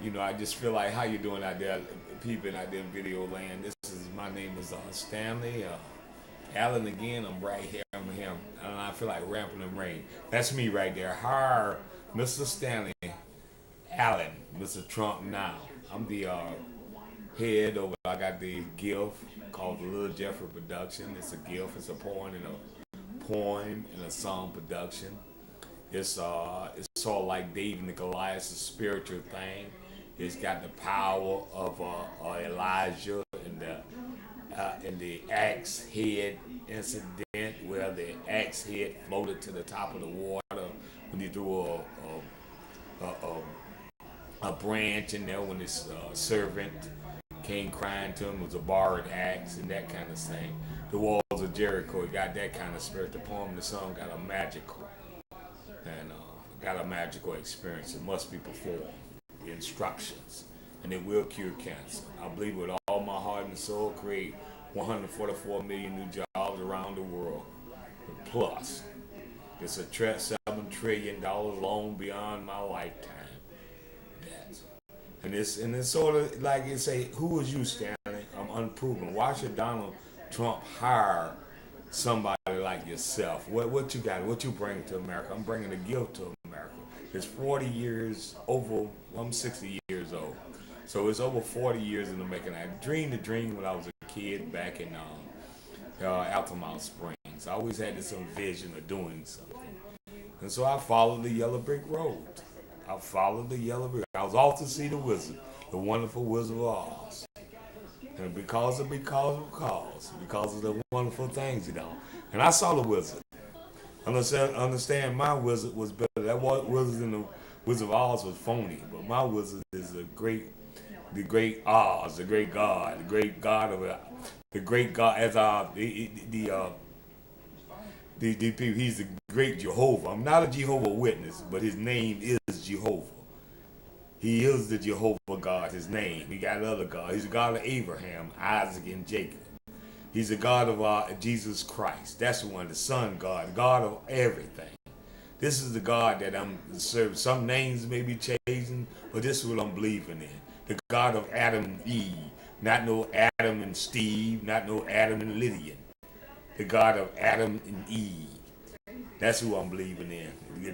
I just feel like how you doing out there, peeping out there in video land. My name is Stanley Allen again. I'm right here. I'm him. And I feel like ramping and rain. That's me right there. Hi, Mr. Stanley Allen, Mr. Trump now. I'm the head over. I got the gift called the Little Jeffrey Production. It's a gift. It's a poem and a song production. It's sort of like David and Goliath's spiritual thing. It's got the power of Elijah and the axe head incident where the axe head floated to the top of the water when he threw a branch in there when his servant came crying to him. It was a borrowed axe and that kind of thing. The walls of Jericho, it got that kind of spirit. The poem, the song got a magical experience. It must be performed. The instructions, and it will cure cancer. I believe with all my heart and soul, create 144 million new jobs around the world. Plus, it's a $7 trillion loan beyond my lifetime. Yes. And it's sort of like you say, who is you, Stanley? I'm unproven. Why should Donald Trump hire somebody like yourself? What you got? What you bring to America? I'm bringing a gift to America. It's 40 years over. I'm 60 years old, so it's over 40 years in the making. I dreamed the dream when I was a kid back in Altamont Springs. I always had this vision of doing something, and so I followed the yellow brick road. I followed the yellow brick. I was off to see the wizard, the wonderful Wizard of Oz. And because of the wonderful things he done. And I saw the wizard. Understand my wizard was better. That wizard in the Wizard of Oz was phony, but my wizard is the great Oz, the great God, the great God as the people. He's the great Jehovah. I'm not a Jehovah Witness, but his name is Jehovah. He is the Jehovah God, his name. He got other God. He's the God of Abraham, Isaac, and Jacob. He's the God of Jesus Christ. That's the one, the Son God, the God of everything. This is the God that I'm serving. Some names may be changing, but this is what I'm believing in. The God of Adam and Eve, not no Adam and Steve, not no Adam and Lydian. The God of Adam and Eve. That's who I'm believing in.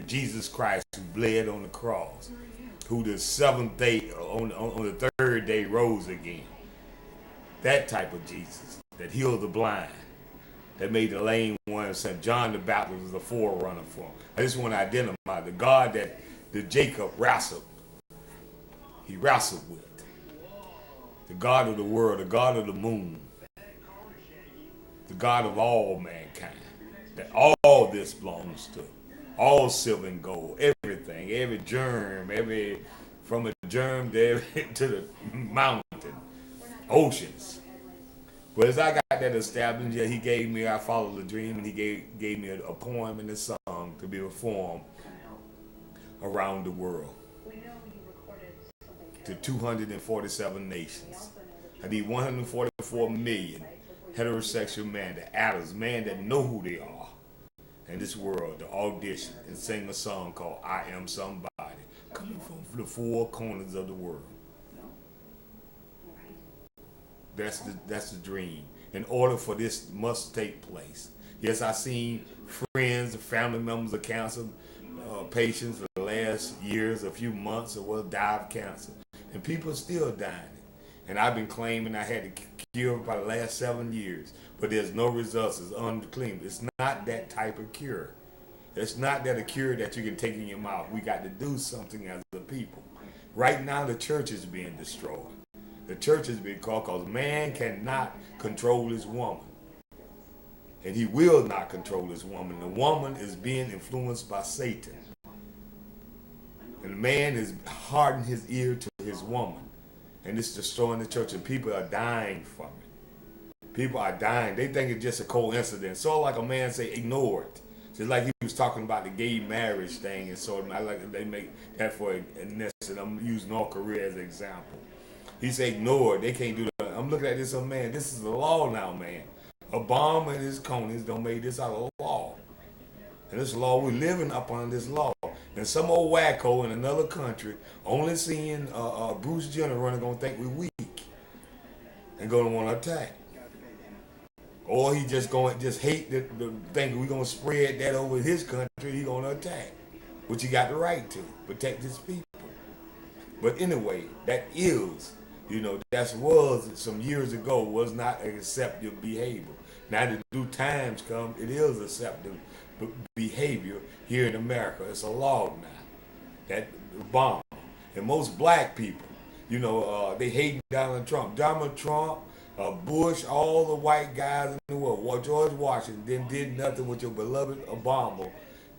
Jesus Christ who bled on the cross, who the seventh day, on the third day rose again. That type of Jesus that healed the blind, that made the lame ones. St. John the Baptist was a forerunner for him. I just want to identify the God that the Jacob wrestled. He wrestled with. The God of the world, the God of the moon, the God of all mankind. That all this belongs to. All silver and gold, everything, every germ, from a germ to the mountain, oceans. But as I got that established, yeah, I followed the dream, and he gave me a poem and a song to be performed around the world to 247 nations. I need 144 million heterosexual men, the adults, men that know who they are in this world, to audition and sing a song called I Am Somebody, coming from the four corners of the world. That's the dream. In order for this must take place. Yes, I seen friends, family members of cancer patients for the last years, a few months, or die of cancer, and people are still dying. And I've been claiming I had the cure for the last 7 years, but there's no results. It's unclean. It's not that type of cure. It's not that a cure that you can take in your mouth. We got to do something as a people. Right now, the church is being destroyed. The church is being called because man cannot control his woman. And he will not control his woman. The woman is being influenced by Satan. And the man is hardening his ear to his woman. And it's destroying the church, and people are dying from it. People are dying. They think it's just a coincidence. So like a man say, ignore it. Just like he was talking about the gay marriage thing, and so I like they make that for an instance. I'm using North Korea as an example. He said, ignore it. They can't do that. I'm looking at this, man, this is the law now, man. Obama and his cronies don't make this out of law. And this law, we're living up on this law. And some old wacko in another country only seeing Bruce Jenner running gonna think we're weak and gonna want to attack. Or he just going just hate the thing we gonna spread that over his country. He gonna attack, which he got the right to protect his people. But anyway, that is, that was some years ago was not an acceptable behavior. Now that new times come, it is acceptable behavior here in America. It's a law now. That bomb. And most black people, they hate Donald Trump. Donald Trump, Bush, all the white guys in the world. George Washington did nothing what your beloved Obama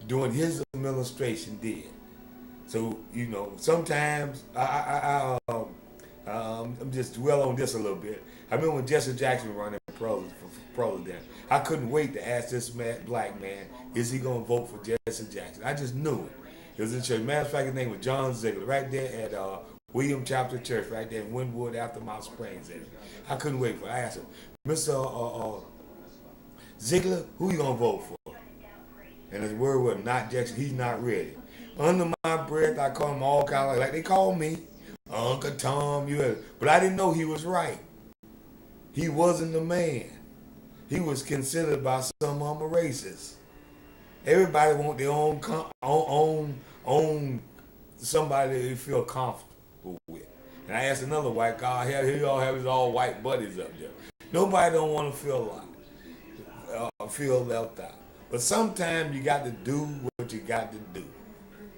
during his administration did. So, sometimes I'm just dwell on this a little bit. I remember when Jesse Jackson was running for president. I couldn't wait to ask this black man, is he going to vote for Jesse Jackson? I just knew it. It was in church. Matter of fact, his name was John Ziegler, right there at William Chapter Church, right there in Wynwood after Mount Springs. I couldn't wait for it. I asked him, Mr. Ziegler, who you going to vote for? And his word was not Jackson. He's not ready. Under my breath, I call him all kind of like they call me Uncle Tom. But I didn't know he was right. He wasn't the man. He was considered by some of them a racist. Everybody want their own somebody they feel comfortable with. And I asked another white guy, he all have his all white buddies up there. Nobody don't want to feel left out. But sometimes you got to do what you got to do.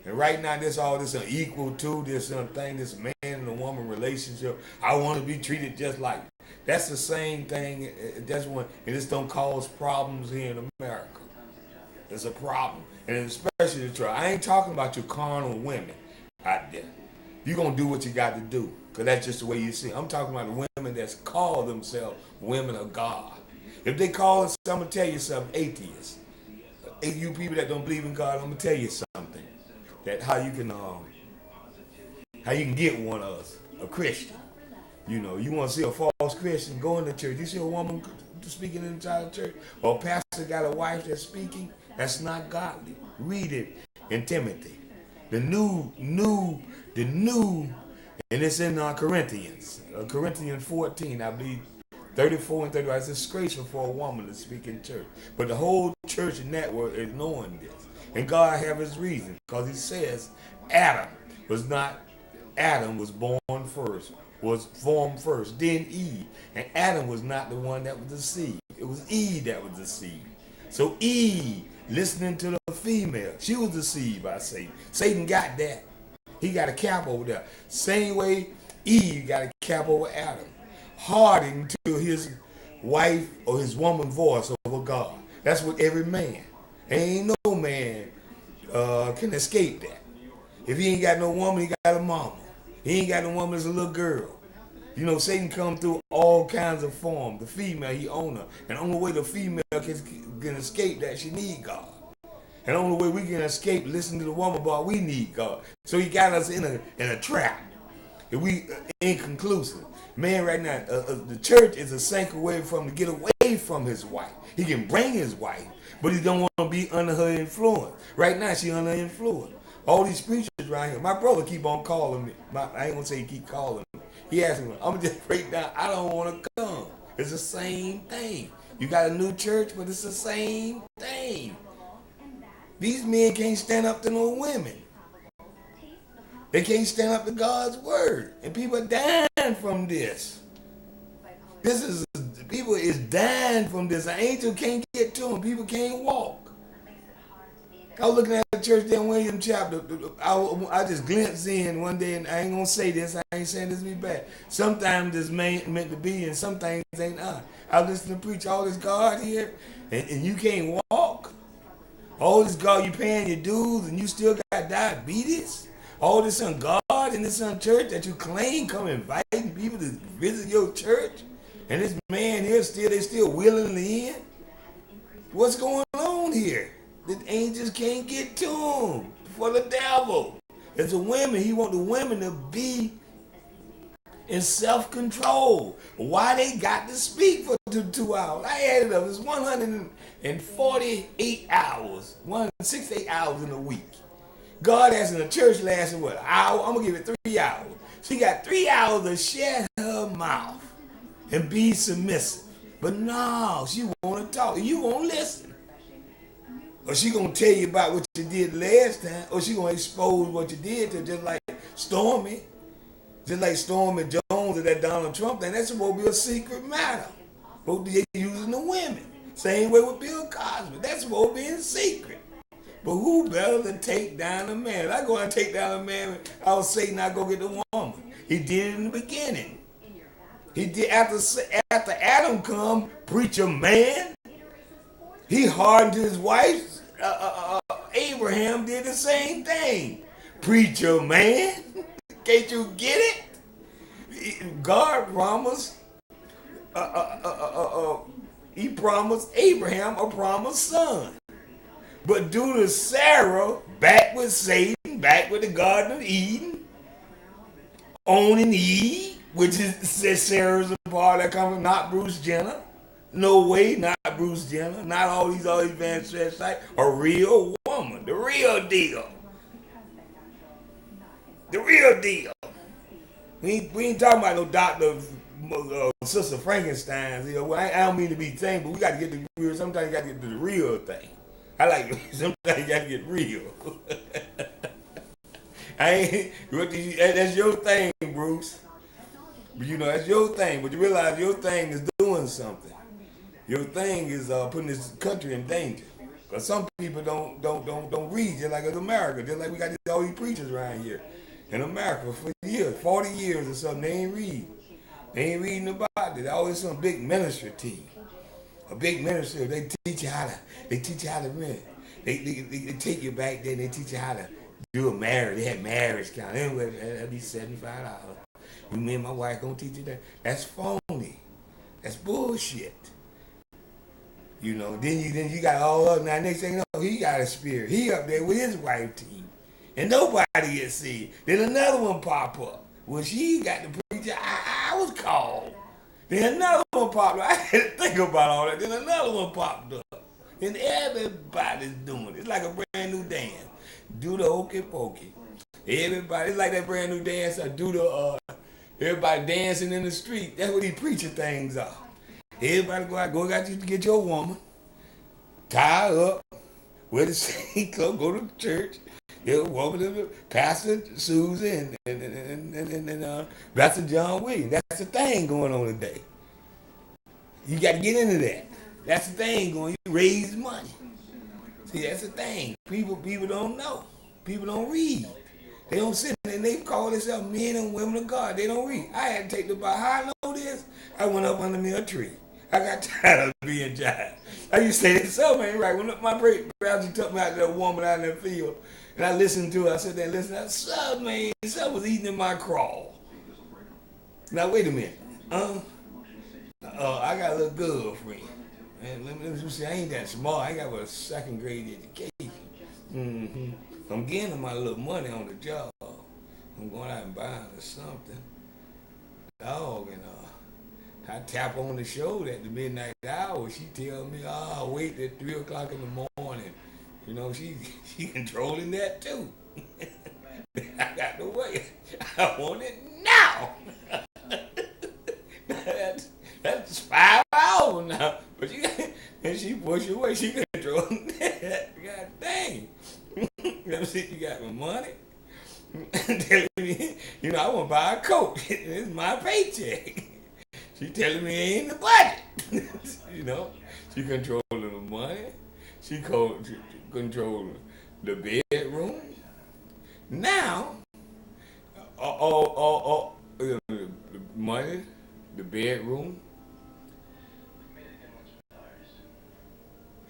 And right now, this unequal to this thing, this man and a woman relationship. I want to be treated just like. That's the same thing. That's when and this don't cause problems here in America. It's a problem, and especially the truth. I ain't talking about your carnal women out there. You gonna do what you got to do, cause that's just the way you see it. I'm talking about the women that's call themselves women of God. If they call us, I'm gonna tell you something, atheists. You people that don't believe in God, I'm gonna tell you something. That how you can get one of us, a Christian. You want to see a false Christian go in the church. You see a woman speaking inside the church, or a pastor got a wife that's speaking. That's not godly. Read it in Timothy. The new, and it's in Corinthians 14, I believe, 34 and 35. It's disgraceful for a woman to speak in church. But the whole church network is knowing this. And God have his reason, because he says Adam was born first, was formed first, then Eve. And Adam was not the one that was deceived. It was Eve that was deceived. So Eve, listening to the female, she was deceived by Satan. Satan got that. He got a cap over there. Same way Eve got a cap over Adam. Hardening to his wife or his woman voice over God. That's what every man. Ain't no man can escape that. If he ain't got no woman, he got a mama. He ain't got no woman as a little girl. Satan come through all kinds of forms. The female, he own her. And the only way the female can escape that, she need God. And the only way we can escape listening to the woman about we need God. So he got us in a trap. If we inconclusive. Man, right now, the church is a sanctuary for him to get away from his wife. He can bring his wife, but he don't want to be under her influence. Right now, she under her influence. All these preachers right here. My brother keep on calling me. I ain't gonna say he keep calling me. He asked me, I'm just break down. I don't want to come. It's the same thing. You got a new church, but it's the same thing. These men can't stand up to no women. They can't stand up to God's word. And people are dying from this. People is dying from this. An angel can't get to them. People can't walk. I was looking at the church there in William Chapter. I just glimpsed in one day, and I ain't going to say this. I ain't saying this to be bad. Sometimes this meant to be, and some things ain't not. I listen to preach all this God here, and you can't walk. All this God, you paying your dues, and you still got diabetes. All this on God in this on church that you claim come inviting people to visit your church, and this man here they still willingly in. What's going on here? The angels can't get to him for the devil. It's the women. He want the women to be in self-control. Why they got to speak for 2 hours? I added up. It's 148 hours, 168 hours in a week. God asked in the church lasting what, an hour? I'm gonna give it 3 hours. She got 3 hours to shut her mouth and be submissive. But no, she wanna talk. You won't listen. Or she gonna tell you about what you did last time, or she gonna expose what you did to, just like Stormy. Just like Stormy Jones or that Donald Trump thing. That's supposed to be a secret matter. Supposed to be using the women. Same way with Bill Cosby. That's supposed to be in secret. But who better to take down a man? If I go and take down a man, I was Satan, I go get the woman. He did it in the beginning. He did after Adam come, preacher man. He hardened his wife. Abraham did the same thing. Preacher man. Can't you get it? God promised. He promised Abraham a promised son. But due to Sarah, back with Satan, back with the Garden of Eden, owning Eve, which is Sarah's a part that comes from, not Bruce Jenner. No way, not Bruce Jenner. Not all these transvestites. A real woman. The real deal. The real deal. We ain't talking about no Dr. Sister Frankenstein's. You know, I don't mean to be tame, but we got to get the real. Sometimes you got to get to the real thing. I like it. Sometimes you got to get real. That's your thing, Bruce. But you know, that's your thing. But you realize your thing is doing something. Your thing is putting this country in danger. But some people don't read, just like in America. Just like we got all these preachers around here. In America for years, 40 years or something, they ain't read. They ain't reading about it. Always some big ministry team. A big ministry, they teach you how to rent. They take you back there and they teach you how to do a marriage. They had marriage count. Anyway, that'd be $75. Me and my wife gonna teach you that. That's phony. That's bullshit. You know, then you got all up. Now next thing you know, he got a spirit. He up there with his wife team. And nobody gets seen. Then another one pop up. Well, she got the preacher I was called. Then another one popped up. I had to think about all that. Then another one popped up. And everybody's doing it. It's like a brand new dance. Do the hokey pokey. Everybody, it's like that brand new dance. Everybody dancing in the street. That's what these preacher things are. Everybody go out to get your woman. Tie her up. Wear the same clothes. Go to church. Get a woman, Pastor Susan and Pastor John Williams. That's the thing going on today. You got to get into that. That's the thing going. You raise money. See, that's the thing. People don't know. People don't read. They don't sit and they call themselves men and women of God. They don't read. I had to take the Bible. How I know this? I went up under me a tree. I got tired of being giant. I used to say this, so man, right? When my pastor took me out to that woman out in the field, and I listened to her, I said there, listen, I said, man, son was eating in my crawl. Now wait a minute. I got a little girlfriend. And let me see, I ain't that smart. I got a second grade education. Mm-hmm. I'm getting my little money on the job. I'm going out and buying her something. Dog, and I tap on the shoulder at the midnight hour. She tell me, wait at 3 o'clock in the morning. You know, she controlling that too. I got to wait. I want it now. That's 5 hours now. But and she push away. She controlling that. God dang. Let me see, you got my money. Telling me, you know, I want to buy a coat. It's my paycheck. She telling me it ain't in the budget. You know, she controlling the money. She controlling the bedroom. Now, the money, the bedroom.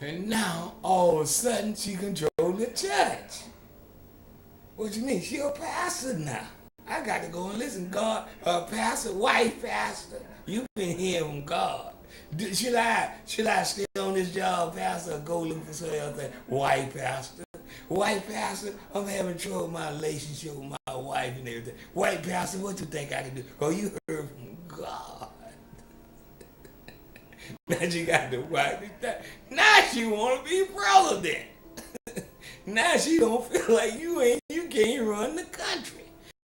And now, all of a sudden, she controls the church. What you mean? She a pastor now. I got to go and listen. God, pastor, white pastor. You've been hearing from God. Should I stay on this job, pastor, or go look for some other thing? White pastor. White pastor, I'm having trouble with my relationship with my wife and everything. White pastor, what you think I can do? Oh, you heard from God. Now she got the white. Now she want to be president. Now she don't feel like you can't run the country.